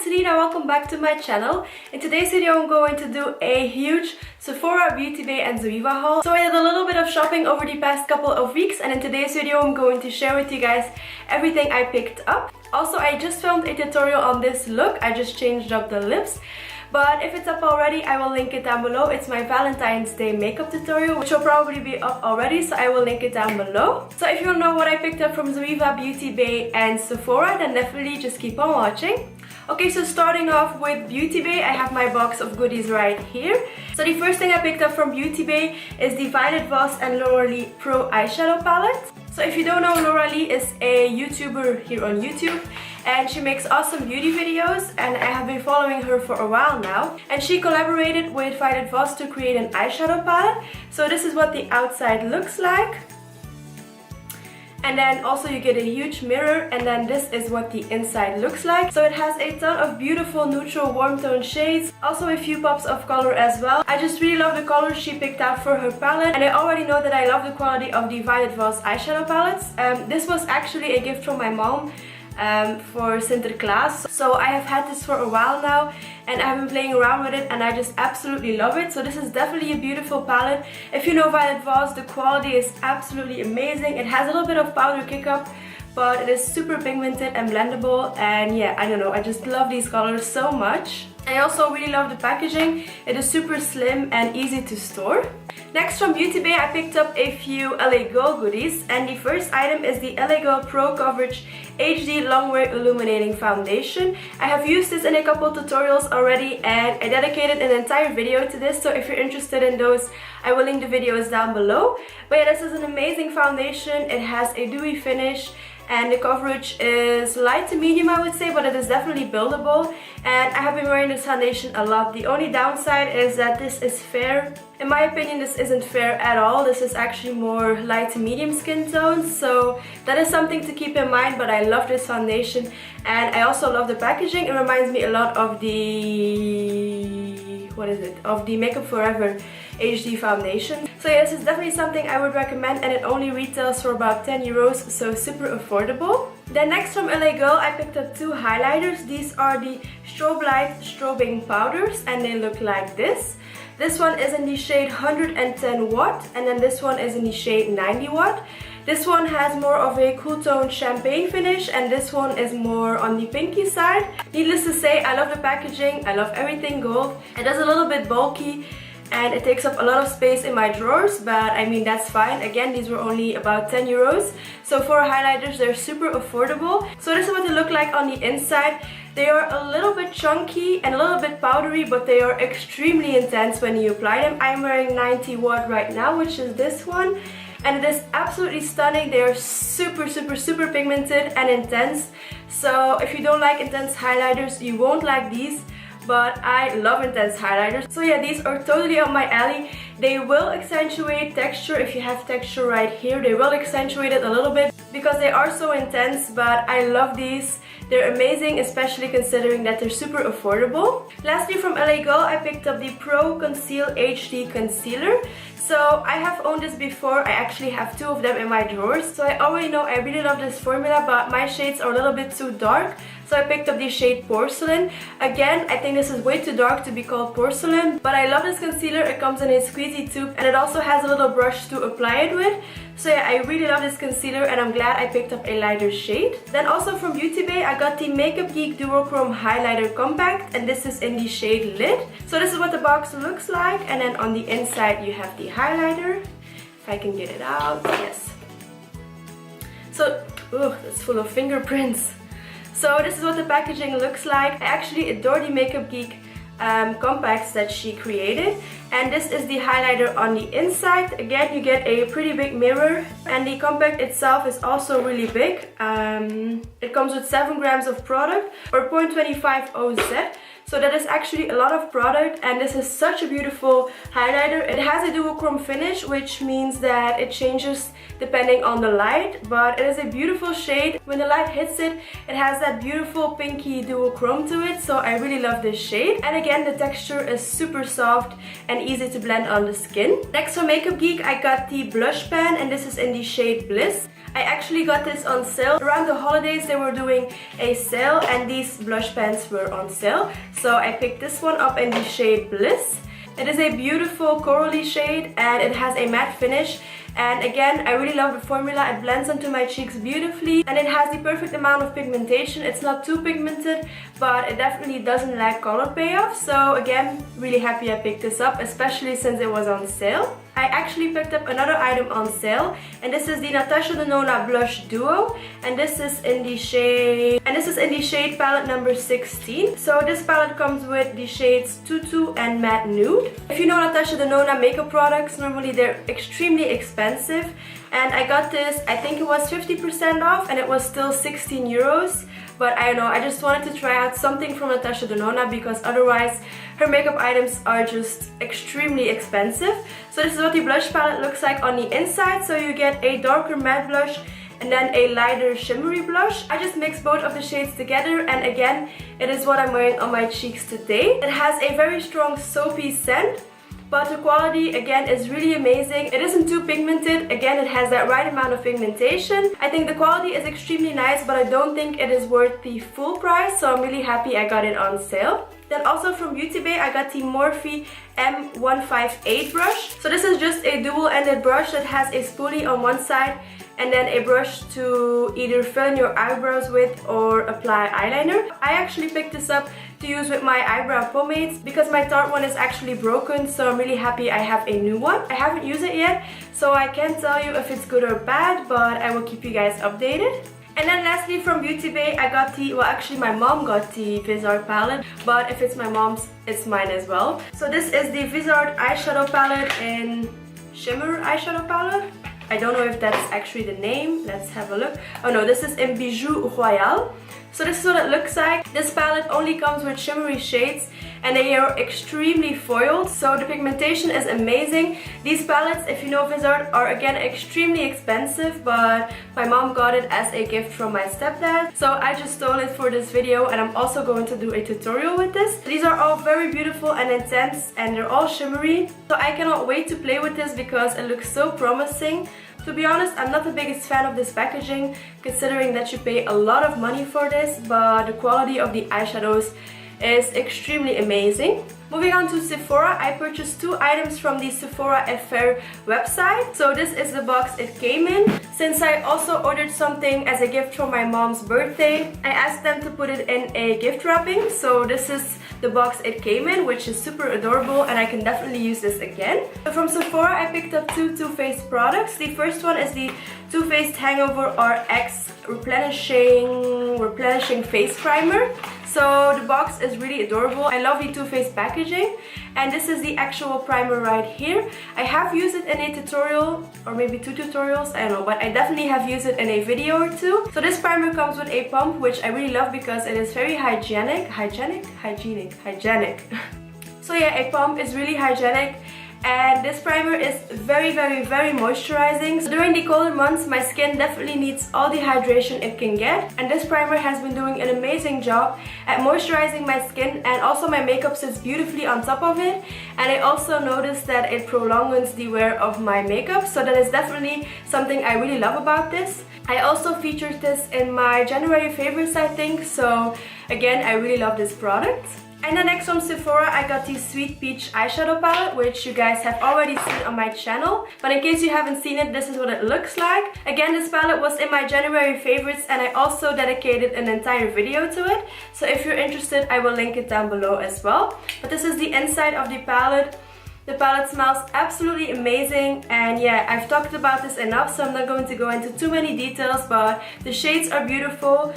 it's Eline and welcome back to my channel. In today's video I'm going to do a huge Sephora, BeautyBay and Zoeva haul. So I did a little bit of shopping over the past couple of weeks, and in today's video I'm going to share with you guys everything I picked up. Also, I just filmed a tutorial on this look. I just changed up the lips. But if it's up already, I will link it down below. It's my Valentine's Day makeup tutorial, which will probably be up already, so I will link it down below. So if you don't know what I picked up from Zoeva, BeautyBay and Sephora, then definitely just keep on watching. Okay, so starting off with BeautyBay, I have my box of goodies right here. So the first thing I picked up from BeautyBay is the Voss and Lite Pro eyeshadow palette. So if you don't know, Lite is a YouTuber here on YouTube, and she makes awesome beauty videos, and I have been following her for a while now. And she collaborated with Voss to create an eyeshadow palette. So this is what the outside looks like. And then also you get a huge mirror, and then this is what the inside looks like. So it has a ton of beautiful neutral warm tone shades, also a few pops of color as well. I just really love the colors she picked out for her palette, and I already know that I love the quality of the Voss eyeshadow palettes. This was actually a gift from my mom for Sinterklaas. So I have had this for a while now, and I've been playing around with it, and I just absolutely love it. So this is definitely a beautiful palette. If you know Voss, the quality is absolutely amazing. It has a little bit of powder kick up, but it is super pigmented and blendable, and yeah, I don't know, I just love these colors so much. I also really love the packaging. It is super slim and easy to store. Next, from BeautyBay, I picked up a few LA Girl goodies, and the first item is the LA Girl Pro Coverage HD Longwear Illuminating Foundation. I have used this in a couple tutorials already, and I dedicated an entire video to this, so if you're interested in those, I will link the videos down below. But yeah, this is an amazing foundation. It has a dewy finish, and the coverage is light to medium, I would say, but it is definitely buildable, and I have been wearing this foundation a lot. The only downside is that this is fair. In my opinion, this isn't fair at all. This is actually more light to medium skin tones, so that is something to keep in mind. But I love this foundation, and I also love the packaging. It reminds me a lot of the of the Makeup Forever HD foundation. So yeah, this is definitely something I would recommend, and it only retails for about 10 euros, so super affordable. Then next, from LA Girl, I picked up two highlighters. These are the Strobe Light Strobing powders, and they look like this. This one is in the shade 110 watt, and then this one is in the shade 90 watt. This one has more of a cool tone champagne finish, and this one is more on the pinky side. Needless to say, I love the packaging. I love everything gold. It is a little bit bulky, and it takes up a lot of space in my drawers, but I mean, that's fine. Again, these were only about 10 euros. So for highlighters, they're super affordable. So this is what they look like on the inside. They are a little bit chunky and a little bit powdery, but they are extremely intense when you apply them. I'm wearing 90 watt right now, which is this one. And it is absolutely stunning. They are super pigmented and intense. So if you don't like intense highlighters, you won't like these. But I love intense highlighters. So yeah, these are totally up my alley. They will accentuate texture. If you have texture right here, they will accentuate it a little bit because they are so intense, but I love these. They're amazing, especially considering that they're super affordable. Lastly, from LA Girl, I picked up the Pro Conceal HD Concealer. So I have owned this before. I actually have two of them in my drawers. So I already know I really love this formula, but my shades are a little bit too dark. So I picked up the shade Porcelain. Again, I think this is way too dark to be called Porcelain, but I love this concealer. It comes in a squeezy tube, and it also has a little brush to apply it with. So yeah, I really love this concealer, and I'm glad I picked up a lighter shade. Then also from BeautyBay, I got the Makeup Geek Duochrome Highlighter Compact, and this is in the shade Lit. So this is what the box looks like, and then on the inside you have the highlighter. If I can get it out, yes. So, that's full of fingerprints. So this is what the packaging looks like. I actually adore the Makeup Geek compacts that she created, and this is the highlighter on the inside. Again, you get a pretty big mirror, and the compact itself is also really big. It comes with 7 grams of product, or 0.25 OZ. So that is actually a lot of product, and this is such a beautiful highlighter. It has a duochrome finish, which means that it changes depending on the light, but it is a beautiful shade. When the light hits it, it has that beautiful pinky duochrome to it, so I really love this shade. And again, the texture is super soft and easy to blend on the skin. Next, from Makeup Geek, I got the blush pen, and this is in the shade Bliss. I actually got this on sale. Around the holidays they were doing a sale and these blush pens were on sale. So I picked this one up in the shade Bliss. It is a beautiful corally shade and it has a matte finish. And again, I really love the formula. It blends onto my cheeks beautifully and it has the perfect amount of pigmentation. It's not too pigmented, but it definitely doesn't lack color payoff. So again, really happy I picked this up, especially since it was on sale. I actually picked up another item on sale, and this is the Natasha Denona Blush Duo, and this is in the shade palette number 16. So this palette comes with the shades Tutu and Matte Nude. If you know Natasha Denona makeup products, normally they're extremely expensive, and I got this, I think it was 50% off, and it was still 16 euros. But I don't know, I just wanted to try out something from Natasha Denona because otherwise her makeup items are just extremely expensive. So this is what the blush palette looks like on the inside. So you get a darker matte blush and then a lighter shimmery blush. I just mixed both of the shades together, and again, it is what I'm wearing on my cheeks today. It has a very strong soapy scent, but the quality again is really amazing. It isn't too pigmented. Again, it has that right amount of pigmentation. I think the quality is extremely nice, but I don't think it is worth the full price, so I'm really happy I got it on sale. Then also from BeautyBay, I got the Morphe M158 brush. So this is just a dual-ended brush that has a spoolie on one side and then a brush to either fill in your eyebrows with or apply eyeliner. I actually picked this up to use with my eyebrow pomades because my Tarte one is actually broken, so I'm really happy I have a new one. I haven't used it yet, so I can't tell you if it's good or bad, but I will keep you guys updated. And then lastly from BeautyBay, I got the, well actually my mom got the Viseart palette, but if it's my mom's, it's mine as well. So this is the Viseart eyeshadow palette in Shimmer eyeshadow palette. I don't know if that's actually the name. Let's have a look. Oh no, this is in Bijoux Royale. So this is what it looks like. This palette only comes with shimmery shades and they are extremely foiled, so the pigmentation is amazing. These palettes, if you know Viseart, are again extremely expensive, but my mom got it as a gift from my stepdad, so I just stole it for this video, and I'm also going to do a tutorial with this. These are all very beautiful and intense and they're all shimmery, so I cannot wait to play with this because it looks so promising. To be honest, I'm not the biggest fan of this packaging, considering that you pay a lot of money for this, but the quality of the eyeshadows is extremely amazing. Moving on to Sephora, I purchased two items from the Sephora FR website. So this is the box it came in. Since I also ordered something as a gift for my mom's birthday, I asked them to put it in a gift wrapping. So this is the box it came in, which is super adorable, and I can definitely use this again. So from Sephora, I picked up two Too Faced products. The first one is the Too Faced HangoverX Replenishing Face Primer. So the box is really adorable. I love the Too Faced packaging, and this is the actual primer right here. I have used it in a tutorial, or maybe two tutorials, I don't know, but I definitely have used it in a video or two. So this primer comes with a pump, which I really love because it is very hygienic. So yeah, a pump is really hygienic. And this primer is very moisturizing. So during the colder months, my skin definitely needs all the hydration it can get. And this primer has been doing an amazing job at moisturizing my skin, and also my makeup sits beautifully on top of it. And I also noticed that it prolongs the wear of my makeup. So that is definitely something I really love about this. I also featured this in my January favorites, I think. So again, I really love this product. And then next from Sephora, I got the Sweet Peach eyeshadow palette, which you guys have already seen on my channel. But in case you haven't seen it, this is what it looks like. Again, this palette was in my January favorites, and I also dedicated an entire video to it. So if you're interested, I will link it down below as well. But this is the inside of the palette. The palette smells absolutely amazing, and yeah, I've talked about this enough, so I'm not going to go into too many details, but the shades are beautiful.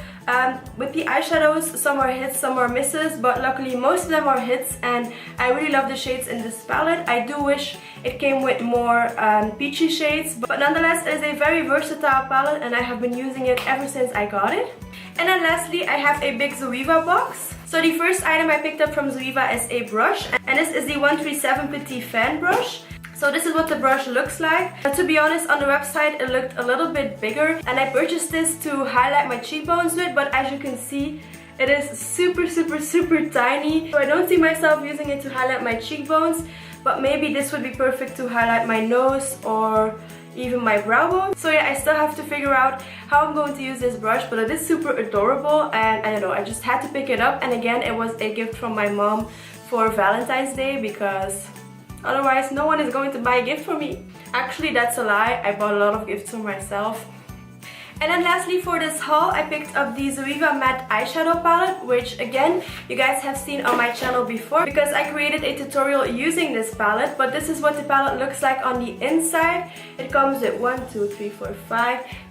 With the eyeshadows, some are hits, some are misses, but luckily most of them are hits, and I really love the shades in this palette. I do wish it came with more peachy shades, but nonetheless it is a very versatile palette, and I have been using it ever since I got it. And then lastly, I have a big Zoeva box. So the first item I picked up from Zoeva is a brush, and this is the 137 Petit fan brush. So this is what the brush looks like. To be honest, on the website it looked a little bit bigger, and I purchased this to highlight my cheekbones with, but as you can see, it is super tiny. So I don't see myself using it to highlight my cheekbones, but maybe this would be perfect to highlight my nose or even my brow bone. So yeah, I still have to figure out how I'm going to use this brush, but it is super adorable, and I don't know, I just had to pick it up. And again, it was a gift from my mom for Valentine's Day, because otherwise no one is going to buy a gift for me. Actually, that's a lie, I bought a lot of gifts for myself. And then lastly, for this haul, I picked up the Zoeva matte eyeshadow palette, which again, you guys have seen on my channel before, because I created a tutorial using this palette. But this is what the palette looks like on the inside. It comes with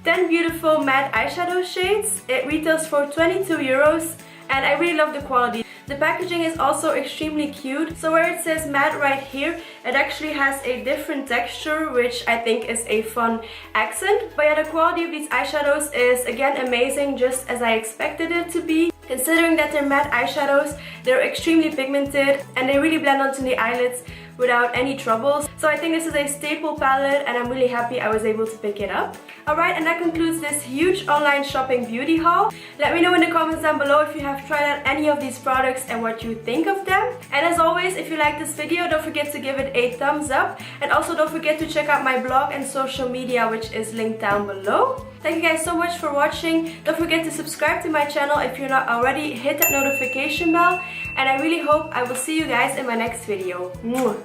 10 beautiful matte eyeshadow shades. It retails for 22 euros, and I really love the quality. The packaging is also extremely cute. So where it says matte right here, it actually has a different texture, which I think is a fun accent. But yeah, the quality of these eyeshadows is again amazing, just as I expected it to be. Considering that they're matte eyeshadows, they're extremely pigmented and they really blend onto the eyelids without any troubles. So I think this is a staple palette, and I'm really happy I was able to pick it up. Alright, and that concludes this huge online shopping beauty haul. Let me know in the comments down below if you have tried out any of these products and what you think of them. And as always, if you like this video, don't forget to give it a thumbs up. And also don't forget to check out my blog and social media, which is linked down below. Thank you guys so much for watching. Don't forget to subscribe to my channel if you're not already. Hit that notification bell. And I really hope I will see you guys in my next video. Mwah.